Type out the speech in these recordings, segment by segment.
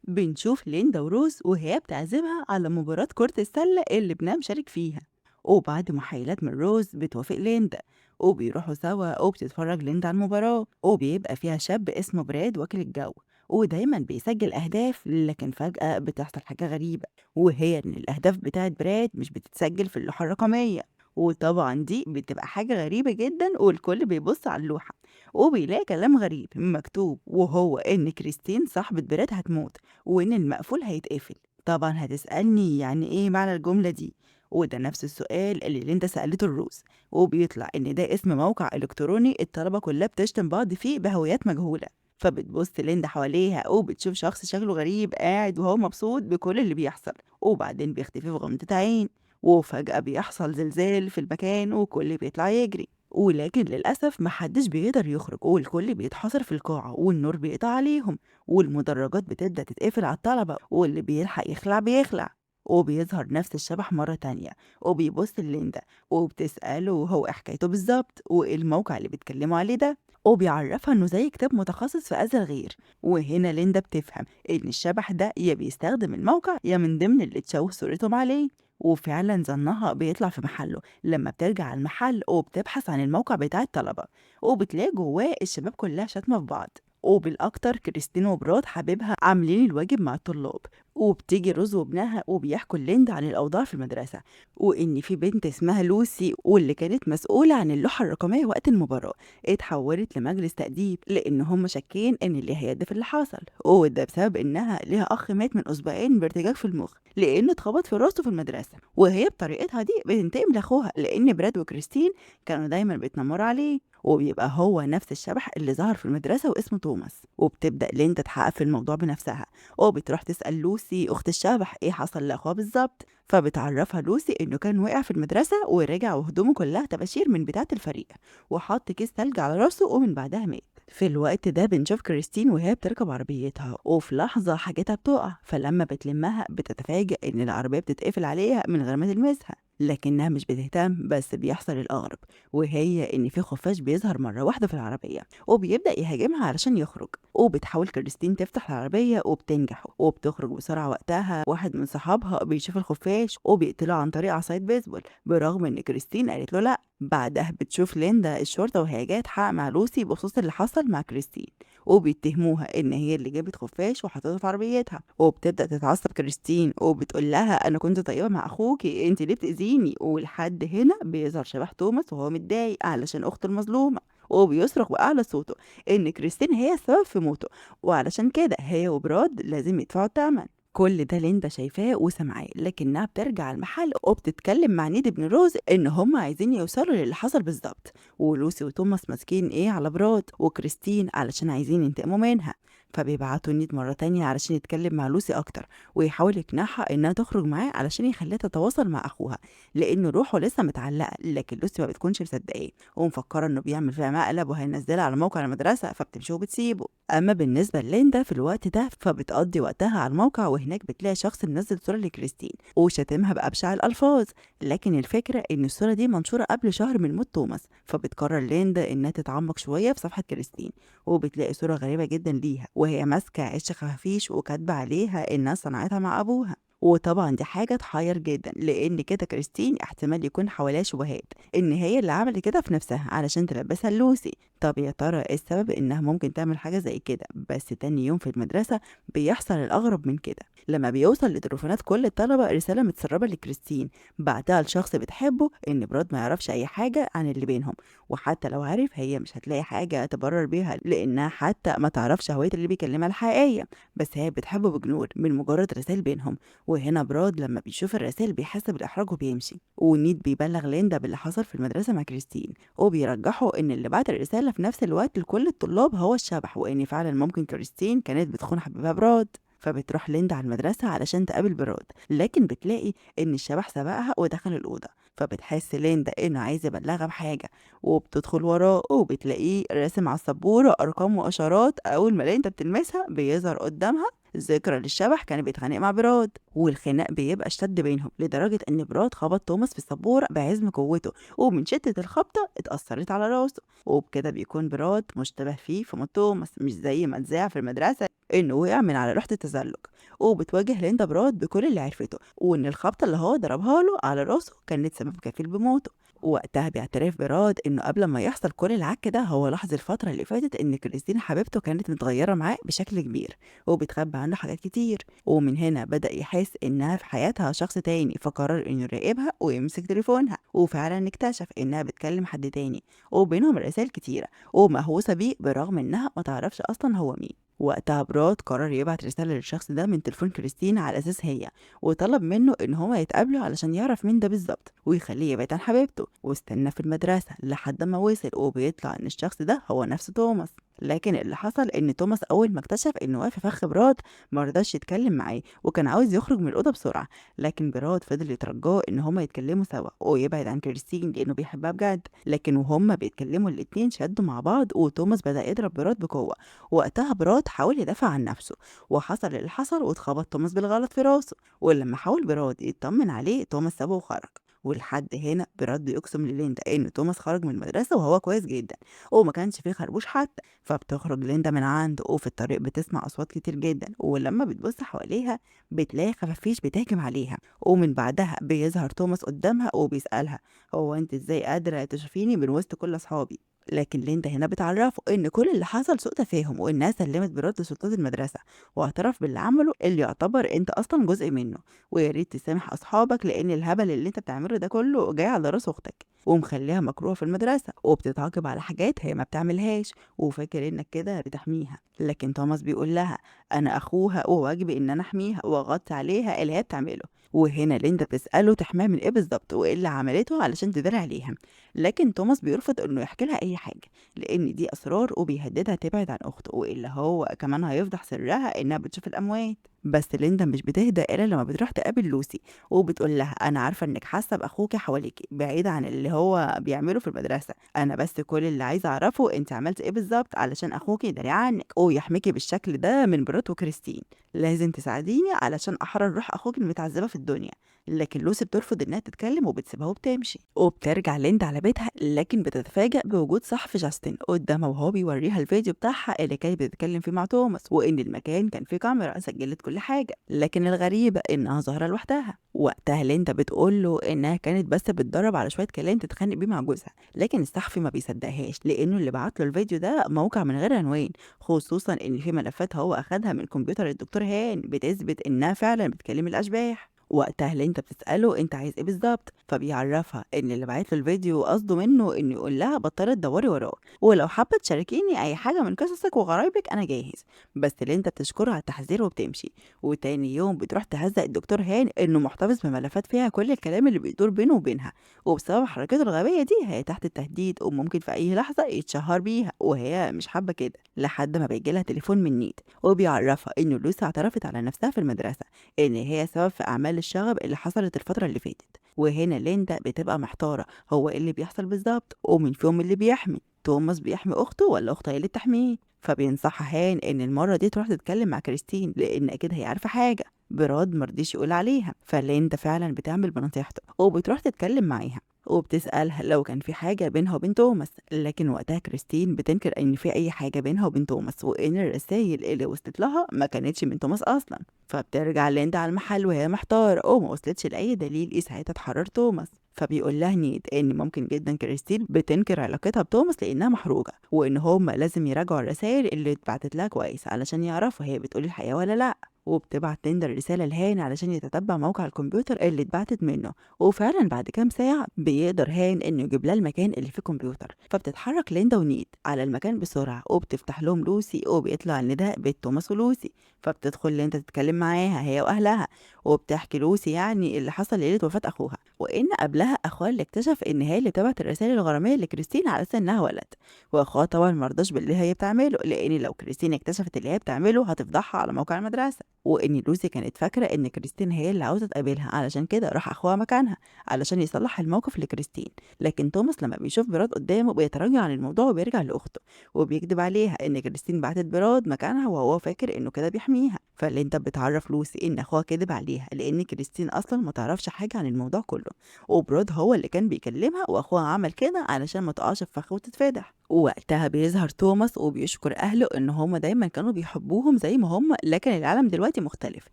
بنشوف ليندا وروز وهي بتعزمها على مباراة كرة السلة اللي بنام شارك فيها، وبعد محايلات من روز بتوافق ليندا، وبيروحوا سوا وبتتفرج ليندا على المباراة، وبيبقى فيها شاب اسمه براد واكل الجو، ودايما بيسجل أهداف. لكن فجأة بتحصل حاجة غريبة، وهي إن الأهداف بتاعت براد مش بتتسجل في اللوحة الرقمية. وطبعا دي بتبقى حاجة غريبة جدا، والكل بيبص على اللوحة وبيلاقي كلام غريب مكتوب، وهو إن كريستين صاحبة براد هتموت، وإن المقفول هيتقفل. طبعا هتسألني يعني إيه معنى الجملة دي، وده نفس السؤال اللي انت سألته الروس، وبيطلع إن ده اسم موقع إلكتروني الطلبة كلها بتشتم بعض فيه بهويات مجهولة. فبتبص ليندا حواليها وبتشوف شخص شكله غريب قاعد وهو مبسوط بكل اللي بيحصل، وبعدين بيختفي في غمضة عين، وفجأة بيحصل زلزال في المكان وكل بيطلع يجري. ولكن للأسف محدش بيقدر يخرج، والكل بيتحاصر في القاعة والنور بيقطع عليهم، والمدرجات بتبدأ تتقفل على الطلبة، واللي بيلحق يخلع بيخلع. وبيظهر نفس الشبح مرة تانية، وبيبص لليندا وبتسأله هو إيه حكايته بالظبط وإيه الموقع اللي بيتكلموا عليه ده، وبيعرفها إنه زي كتاب متخصص في أذى الغير. وهنا ليندا بتفهم إن الشبح ده يا بيستخدم الموقع يا من ضمن اللي اتشوه صورتهم عليه. وفعلا ظنها بيطلع في محله لما بترجع على المحل وبتبحث عن الموقع بتاع الطلبة، وبتلاقي جواه الشباب كلها شاتمة في بعض. وبالأكتر كريستين وبراد حبيبها عاملين الواجب مع الطلاب، وبتيجي روز وابنها وبيحكوا ليندا عن الأوضاع في المدرسة، وإن في بنت اسمها لوسي واللي كانت مسؤولة عن اللوحة الرقمية وقت المباراة اتحولت لمجلس تأديب، لأن هم شاكين إن ليها يد في اللي حصل، وده بسبب إنها ليها أخ مات من أسبوعين بارتجاج في المخ لأنه اتخبط في راسه في المدرسة، وهي بطريقتها دي بتنتقم لأخوها لأن براد وكريستين كانوا دايما بيتنمروا عليه. وبيبقى هو نفس الشبح اللي ظهر في المدرسة واسمه توماس. وبتبدأ ليندا تحقق في الموضوع بنفسها، وبتروح تسأل لوسي أخت الشبح إيه حصل لأخوها بالظبط، فبتعرفها لوسي إنه كان وقع في المدرسة ورجع وهدومه كلها طباشير من بتاعة الفريق، وحط كيس تلج على راسه ومن بعدها مات. في الوقت ده بنشوف كريستين وهي بتركب عربيتها، وفي لحظة حاجتها بتقع، فلما بتلمها بتتفاجأ إن العربية بتتقفل عليها من غير ما تلمسها، لكنها مش بتهتم. بس بيحصل الأغرب، وهي إن في خفاش بيظهر مرة واحدة في العربية وبيبدأ يهاجمها علشان يخرج، وبتحاول كريستين تفتح العربية وبتنجح وبتخرج بسرعة. وقتها واحد من صحابها بيشوف الخفاش وبيقتله عن طريق عصاية بيسبول، برغم إن كريستين قالت له لأ. بعدها بتشوف ليندا الشرطة وهي جاية تحقق مع لوسي بخصوص اللي حصل مع كريستين، وبيتهموها إن هي اللي جابت خفاش وحطته في عربيتها. وبتبدأ تتعصب كريستين وبتقول لها أنا كنت طيبة مع أخوكي، أنت ليه بتأذيني؟ ولحد هنا بيظهر شبح توماس وهو متضايق علشان أخته المظلومة، وبيصرخ بأعلى صوته إن كريستين هي السبب في موته، وعلشان كده هي وبراد لازم يدفعوا الثمن. كل ده ليندا شايفاه وسامعاه، لكنها بترجع المحل وبتتكلم مع نيد ابن روز ان هم عايزين يوصلوا للي حصل بالظبط، ولوسي وتوماس ماسكين ايه على براد وكريستين علشان عايزين ينتقموا منها. فبيبعتوا نيد مرة تانية علشان يتكلم مع لوسي أكتر، ويحاول يقنعها إنها تخرج معاه علشان يخليها تتواصل مع أخوها، لأن روحه لسه متعلقة. لكن لوسي ما بتكونش مصدقاه ومفكرة إنه بيعمل فيها مقلب وهينزلها على موقع المدرسة، فبتمشي وبتسيبه. أما بالنسبة لليندا في الوقت ده فبتقضي وقتها على الموقع، وهناك بتلاقي شخص منزل صورة لكريستين وشاتمها بأبشع الألفاظ. لكن الفكرة إن الصورة دي منشورة قبل شهر من موت توماس، فبتقرر ليندا إنها تتعمق شوية في صفحة كريستين، وبتلاقي صورة غريبة جدا ليها وهي ماسكة عش خفافيش وكاتبة عليها إنها صنعتها مع أبوها. وطبعا دي حاجة تحير جدا، لأن كده كريستين احتمال يكون حواليها شبهات إن هي اللي عملت كده في نفسها علشان تلبسها لوسي. طب يا ترى ايه السبب إنها ممكن تعمل حاجة زي كده؟ بس تاني يوم في المدرسة بيحصل الأغرب من كده، لما بيوصل لتليفونات كل الطلبة رسالة متسربة لكريستين بعتها لشخص بتحبه إن براد ما يعرفش أي حاجة عن اللي بينهم، وحتى لو عارف هي مش هتلاقي حاجة تبرر بيها لأنها حتى ما تعرفش هوية اللي بيكلمها الحقيقية، بس هي بتحبه بجنون من مجرد رسائل بينهم. وهنا براد لما بيشوف الرسائل بيحس بالإحراج وبيمشي، ونيد بيبلغ ليندا باللي حصل في المدرسة مع كريستين، وبيرجحوا إن اللي بعت الرسالة في نفس الوقت لكل الطلاب هو الشبح، وإن فعلا ممكن كريستين كانت بتخون حبيبها براد. فبتروح ليندا على المدرسة علشان تقابل براد، لكن بتلاقي إن الشبح سبقها ودخل الأوضة، فبتحس ليندا إنه عايز يبلغها بحاجة، وبتدخل وراه وبتلاقيه راسم على السبورة أرقام وإشارات. أول ما ليندا بتلمسها بيظهر قدامها ذكرى للشبح كان بيتخانق مع براد، والخناق بيبقى اشتد بينهم لدرجة ان براد خبط توماس في السبورة بعزم قوته، ومن شدة الخبطة اتأثرت على راسه. وبكده بيكون براد مشتبه فيه في موت توماس، مش زي ما اتذاع في المدرسة إنه وقع من على لوحة التزلج، وبتواجه ليندا براد بكل اللي عرفته وإن الخبطة اللي هو ضربها له على راسه كانت سبب كفيل بموته. وقتها بيعترف براد إنه قبل ما يحصل كل العك ده هو لاحظ الفترة اللي فاتت إن كريستين حبيبته كانت متغيرة معاه بشكل كبير وبتخبي عنه حاجات كتير، ومن هنا بدأ يحس إنها في حياتها شخص تاني، فقرر إنه يراقبها ويمسك تليفونها، وفعلا اكتشف إنها بتكلم حد تاني وبينهم رسائل كتيرة ومهووسة بيه برغم إنها ما تعرفش أصلا هو مين. وقتها براد قرر يبعت رسالة للشخص ده من تليفون كريستين على أساس هي، وطلب منه إن هما يتقابلوا علشان يعرف مين ده بالظبط ويخليه يبعد عن حبيبته، واستنى في المدرسة لحد ما وصل وبيطلع إن الشخص ده هو نفس توماس. لكن اللي حصل إن توماس أول ما اكتشف إنه واقف في فخ براد مرضاش يتكلم معاه وكان عاوز يخرج من الأوضة بسرعة، لكن براد فضل يترجاه إن هما يتكلموا سوا ويبعد عن كريستين لأنه بيحبها بجد. لكن وهما بيتكلموا الاتنين شدوا مع بعض وتوماس بدأ يضرب براد بقوة. وقتها براد حاول يدافع عن نفسه وحصل اللي حصل واتخبط توماس بالغلط في راسه، ولما حاول براد يطمن عليه توماس سابه وخرج. ولحد هنا براد بيقسم لليندا ان توماس خرج من المدرسه وهو كويس جدا وما كانش فيه خربوش حتى. فبتخرج ليندا من عنده وفي الطريق بتسمع اصوات كتير جدا، ولما بتبص حواليها بتلاقي خفافيش بتهجم عليها، ومن بعدها بيظهر توماس قدامها وبيسألها هو انت ازاي قادره تشوفيني من وسط كل اصحابي. لكن ليندا هنا بتعرفه ان كل اللي حصل سوء تفاهم وانها سلمت براد لسلطات المدرسه، واعترف باللي عمله اللي يعتبر انت اصلا جزء منه، ويا ريت تسامح اصحابك لان الهبل اللي انت بتعمله ده كله جاي على راس اختك ومخليها مكروهه في المدرسه وبتتعاقب على حاجات هي ما بتعملهاش وفاكر انك كده بتحميها. لكن توماس بيقول لها انا اخوها وواجبي ان انا احميها واغطي عليها اللي هي بتعمله. وهنا ليندا بتسأله تحميها من ايه بالظبط وايه اللي عملته علشان تداري عليها، لكن توماس بيرفض انه يحكي لها اي حاجه لان دي اسرار وبيهددها تبعد عن اخته، والا هو كمان هيفضح سرها انها بتشوف الاموات. بس ليندا مش بتهدى الا لما بتروح تقابل لوسي وبتقول لها انا عارفه انك حاسه باخوكي حواليكي بعيد عن اللي هو بيعمله في المدرسه، انا بس كل اللي عايزه اعرفه انت عملت ايه بالظبط علشان اخوكي يداري عنك ويحميكي بالشكل ده من برات وكريستين، لازم تساعديني علشان احرر روح اخوك المتعذبه في الدنيا. لكن لوسي بترفض انها تتكلم وبتسيبها وبتمشي، وبترجع ليندا على بيتها لكن بتتفاجأ بوجود صاحب جاستن قدامها وهو بيوريها الفيديو بتاعها اللي كانت بتتكلم فيه مع توماس وان المكان كان فيه كاميرا سجلت كل حاجه، لكن الغريبه انها ظاهره لوحدها. وقتها ليندا بتقول له انها كانت بس بتدرب على شويه كلام تتخانق بيه مع جوزها، لكن الصحفي ما بيصدقهاش لانه اللي بعت له الفيديو ده موقع من غير عنوان، خصوصا ان في ملفات هو اخدها من كمبيوتر الدكتور هان بتثبت انها فعلا بتكلم الاشباح. وقتها ليندا بتسأله انت عايز ايه بالظبط، فبيعرفها ان اللي بعت له الفيديو قصده منه انه يقول لها بطلي تدوري وراه ولو حابه تشاركيني اي حاجه من قصصك وغرايبك انا جاهز. بس ليندا بتشكره على التحذير وبتمشي، وتاني يوم بتروح تهزق الدكتور هان انه محتفظ بملفات فيها كل الكلام اللي بيدور بينه وبينها، وبسبب حركته الغبيه دي هي تحت التهديد وممكن في اي لحظه يتشهر بيها وهي مش حابه كده. لحد ما بيجي لها تليفون من نيد وبيعرفها انه لوسي اعترفت على نفسها في المدرسه ان هي سبب في اعمال الشغب اللي حصلت الفتره اللي فاتت. وهنا ليندا بتبقى محتاره هو ايه اللي بيحصل بالظبط ومين فيهم اللي بيحمي، توماس بيحمي اخته ولا اخته هي اللي بتحميه. فبينصحها هان ان المره دي تروح تتكلم مع كريستين لان اكيد هي عارفه حاجه براد مرضيش يقول عليها، فليندا فعلا بتعمل بنصيحته وبتروح تتكلم معاها وبتسألها لو كان في حاجة بينها وبين توماس، لكن وقتها كريستين بتنكر ان في اي حاجة بينها وبين توماس وان الرسائل اللي وصلت لها ما كانتش من توماس اصلا. فبترجع ليندا على المحل وهي محتارة وما وصلتش لأي دليل يساعدها تحرر توماس. فبيقول لها نيد ان ممكن جدا كريستين بتنكر علاقتها بتوماس لانها محروقة وان هما لازم يراجعوا الرسائل اللي اتبعتت لها كويس علشان يعرفوا هي بتقول الحقيقة ولا لا. وبتبعت ليندا الرسالة لهان علشان يتتبع موقع الكمبيوتر اللي اتبعتت منه، وفعلا بعد كام ساعة بيقدر هان انه يجيب لها المكان اللي فيه الكمبيوتر. فبتتحرك ليندا ونيد على المكان بسرعة وبتفتح لهم لوسي وبيطلع النداء بيت توماس ولوسي، فبتدخل ليندا تتكلم معاها هي واهلها وبتحكي لوسي يعني اللي حصل ليلة وفاة اخوها وان قبلها اخوها اللي اكتشف ان هي اللي بتبعت الرسائل الغرامية لكريستين على اساس انها ولد، واخوها طبعا مرضاش باللي هي بتعمله لان لو كريستين اكتشفت اللي هي بتعمله هتفضحها على موقع المدرسة، وان لوسي كانت فاكره ان كريستين هي اللي عاوزه تقابلها علشان كده راح اخوها مكانها علشان يصلح الموقف لكريستين. لكن توماس لما بيشوف براد قدامه بيتراجع عن الموضوع وبيرجع لاخته وبيكذب عليها ان كريستين بعتت براد مكانها وهو فاكر انه كده بيحميها. فليندا بتعرف لوسي ان اخوها كذب عليها لان كريستين اصلا ما تعرفش حاجه عن الموضوع كله، وبراد هو اللي كان بيكلمها واخوها عمل كده علشان ما تقعش في فخ وتتفادح. ووقتها بيظهر توماس وبيشكر أهله إن هما دايما كانوا بيحبوهم زي ما هما، لكن العالم دلوقتي مختلف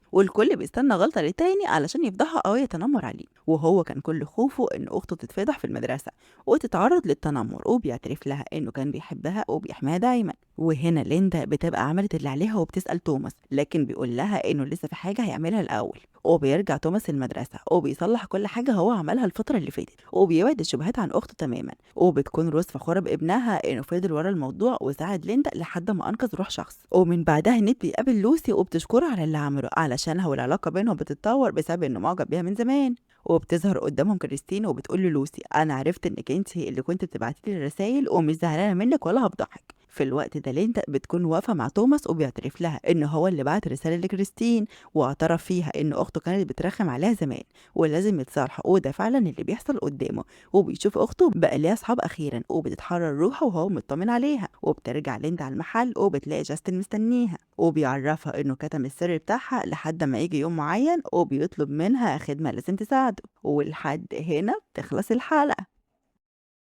والكل بيستنى غلطة للتاني علشان يفضحها أو يتنمر عليه. وهو كان كل خوفه إن أخته تتفضح في المدرسة وتتعرض للتنمر، وبيعترف لها إنه كان بيحبها وبيحميها دايما. وهنا ليندا بتبقى عملت اللي عليها وبتسأل توماس، لكن بيقول لها إنه لسه في حاجة هيعملها الأول. وبيرجع توماس المدرسة وبيصلح كل حاجة هو عملها الفترة اللي فاتت، وبيبعد الشبهات عن أخته تماما. وبتكون روز فخورة بابنها إنه فضل ورا الموضوع وساعد ليندا لحد ما أنقذ روح شخص. ومن بعدها نيت بيقابل لوسي وبتشكرها على اللي عمله علشانها، والعلاقة بينهم بتتطور بسبب إنه معجب بيها من زمان. وبتظهر قدامهم كريستين وبتقول للوسي، أنا عرفت إنك أنت اللي كنت بتبعتي لي الرسايل ومش زعلانة منك ولا هفضحك. في الوقت ده ليندا بتكون واقفة مع توماس وبيعترف لها إن هو اللي بعت رسالة لكريستين، واعترف فيها إن أخته كانت بترخم عليها زمان ولازم يتصالحوا، وده فعلا اللي بيحصل قدامه. وبيشوف أخته بقى ليها أصحاب أخيرا وبتتحرر روحه وهو مطمن عليها. وبترجع ليندا على المحل وبتلاقي جاستن مستنيها وبيعرفها إنه كتم السر بتاعها لحد ما يجي يوم معين، وبيطلب منها خدمة لازم تساعده. ولحد هنا بتخلص الحلقة.